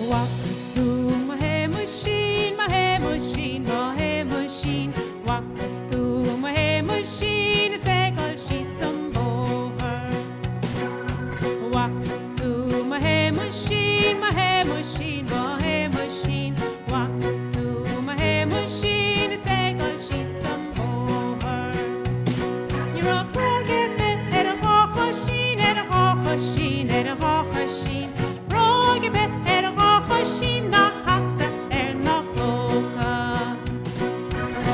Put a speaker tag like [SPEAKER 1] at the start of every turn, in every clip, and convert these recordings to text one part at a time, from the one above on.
[SPEAKER 1] Walk to my machine, my machine, my machine. Walk to my machine, say all she's some boher. Walk to my machine, my machine, my machine. Walk to my machine, say all she's some boher. You're a bragging bit, and a hawk machine, and a hawk machine, and a hawk machine. Bragging bit, and a hawk machine, not hot, and not coca.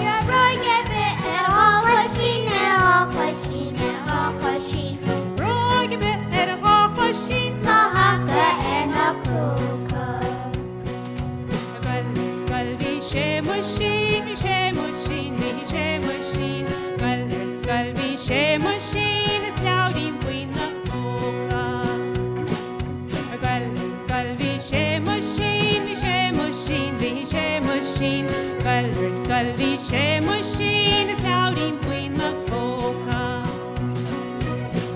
[SPEAKER 2] You're bragging bit, and a hawk machine, and a hawk machine, and a hawk machine.
[SPEAKER 1] Bragging bit, and a hawk machine,
[SPEAKER 2] not hot, and not coca.
[SPEAKER 1] Shéamaisín, Shéamaisín, Shéamaisín. Shéamaisín is loudy queen of bhfaca. Shéamaisín, Shéamaisín, Shéamaisín. Shéamaisín is loudy queen of bhfaca.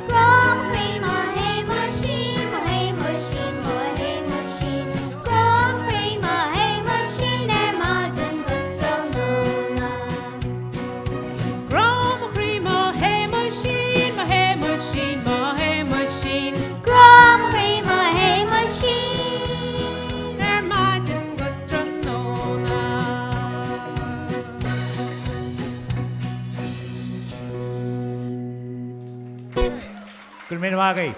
[SPEAKER 2] Grom cream, my machine, my machine, my machine. Grom cream, my machine, and modern gastronomia.
[SPEAKER 1] Grom cream, my machine, my machine, my machine.
[SPEAKER 2] Grom cream, my machine.
[SPEAKER 1] They're modern gastronoma.
[SPEAKER 3] Good morning, Maggie.